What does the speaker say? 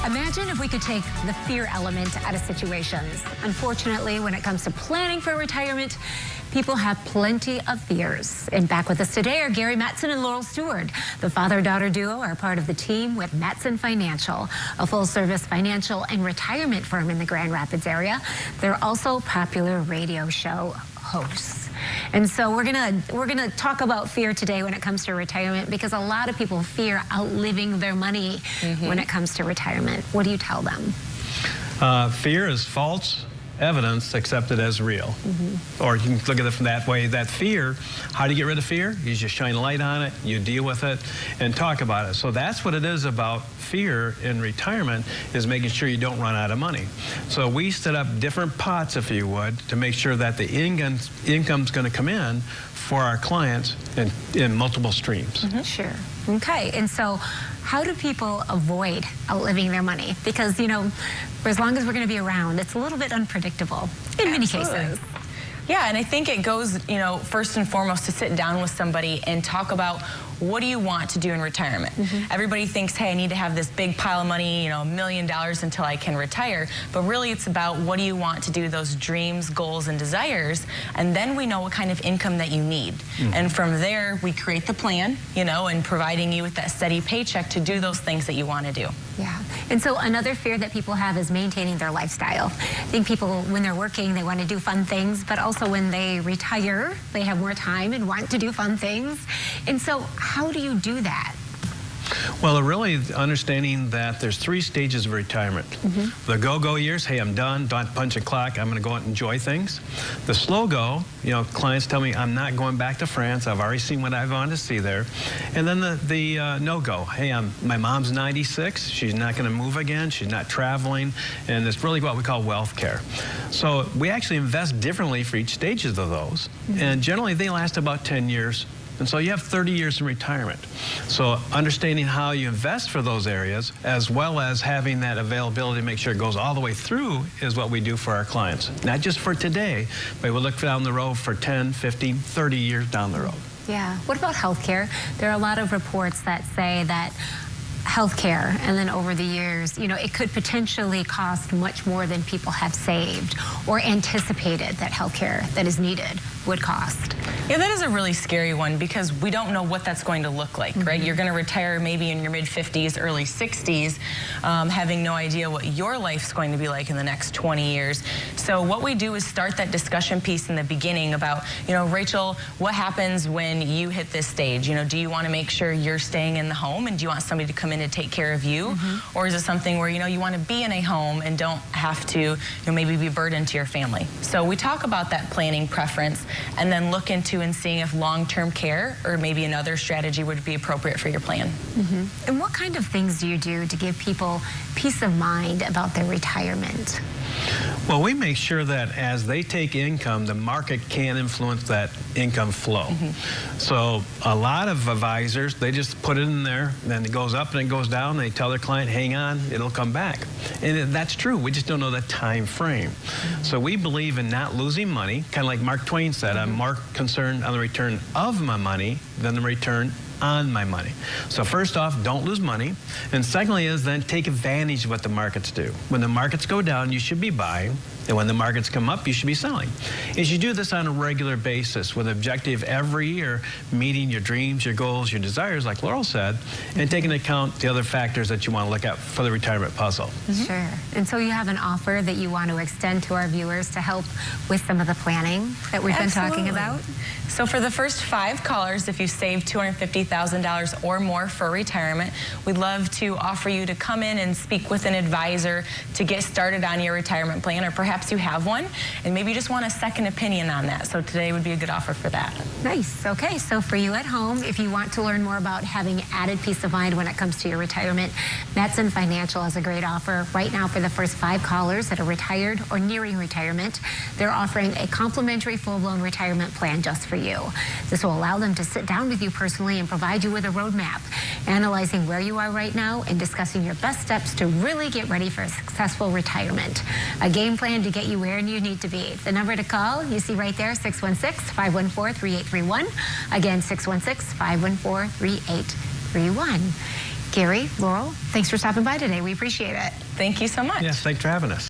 Imagine if we could take the fear element out of situations. Unfortunately, when it comes to planning for retirement, people have plenty of fears. And back with us today are Gary Mattson and Laurel Steward. The father-daughter duo are part of the team with Mattson Financial, a full-service financial and retirement firm in the Grand Rapids area. They're also popular radio show hosts. And so we're gonna talk about fear today when it comes to retirement, because a lot of people fear outliving their money when it comes to retirement. What do you tell them? Fear is false evidence accepted as real. Or you can look at it from that way. That fear, how do you get rid of fear? You just shine a light on it, you deal with it, and talk about it. So that's what it is about fear in retirement, is making sure you don't run out of money. So we set up different pots, if you would, to make sure that the income's going to come in for our clients in multiple streams. Sure. Okay. And so how do people avoid outliving their money? Because, you know, for as long as we're going to be around, it's a little bit unpredictable in many cases. Yeah, and I think it goes, you know, first and foremost to sit down with somebody and talk about, what do you want to do in retirement? Everybody thinks, hey, I need to have this big pile of money, you know, $1 million until I can retire. But really it's about, what do you want to do, those dreams, goals, and desires. And then we know what kind of income that you need. And from there, we create the plan, you know, and providing you with that steady paycheck to do those things that you want to do. Yeah. And so another fear that people have is maintaining their lifestyle. I think people, when they're working, they want to do fun things, but also when they retire, they have more time and want to do fun things. And so how do you do that? Well, really understanding that there's 3 stages of retirement. The go-go years, hey, I'm done, don't punch a clock, I'm going to go out and enjoy things. The slow go, you know, clients tell me, I'm not going back to France, I've already seen what I wanted to see there. And then the no-go, hey, my mom's 96, she's not going to move again, she's not traveling, and it's really what we call wealth care. So we actually invest differently for each stages of those, and generally they last about 10 years. And so you have 30 years in retirement. So understanding how you invest for those areas, as well as having that availability to make sure it goes all the way through, is what we do for our clients. Not just for today, but we look down the road for 10, 15, 30 years down the road. Yeah. What about healthcare? There are a lot of reports that say that healthcare, and then over the years, you know, it could potentially cost much more than people have saved or anticipated that healthcare that is needed would cost. Yeah, that is a really scary one, because we don't know what that's going to look like, right? You're going to retire maybe in your mid-50s, early 60s, having no idea what your life's going to be like in the next 20 years. So what we do is start that discussion piece in the beginning about, you know, Rachel, what happens when you hit this stage? You know, do you want to make sure you're staying in the home, and do you want somebody to come in to take care of you? Or is it something where, you know, you want to be in a home and don't have to, you know, maybe be a burden to your family? So we talk about that planning preference, and then look into and seeing if long-term care or maybe another strategy would be appropriate for your plan. And what kind of things do you do to give people peace of mind about their retirement? Well, we make sure that as they take income, the market can influence that income flow. So a lot of advisors, they just put it in there, then it goes up and it goes down. They tell their client, hang on, it'll come back. And that's true. We just don't know the time frame. So we believe in not losing money, kind of like Mark Twain said, I'm more concerned on the return of my money than the return on my money. So first off, don't lose money. And secondly is then take advantage of what the markets do. When the markets go down, you should be buying. And when the markets come up, you should be selling. As you do this on a regular basis with the objective every year, meeting your dreams, your goals, your desires, like Laurel said, and taking into account the other factors that you want to look at for the retirement puzzle. Sure. And so you have an offer that you want to extend to our viewers to help with some of the planning that we've been talking about? So for the first 5 callers, if you save $250,000 or more for retirement, we'd love to offer you to come in and speak with an advisor to get started on your retirement plan, or perhaps you have one and maybe you just want a second opinion on that. So today would be a good offer for that. Nice. Okay, so for you at home, if you want to learn more about having added peace of mind when it comes to your retirement, Mattson Financial has a great offer right now for the first 5 callers that are retired or nearing retirement. They're offering a complimentary full-blown retirement plan just for you. This will allow them to sit down with you personally and provide you with a roadmap, analyzing where you are right now and discussing your best steps to really get ready for a successful retirement. A game plan to get you where you need to be. The number to call, you see right there, 616-514-3831. Again, 616-514-3831. Gary, Laurel, thanks for stopping by today. We appreciate it. Thank you so much. Yes, thanks for having us.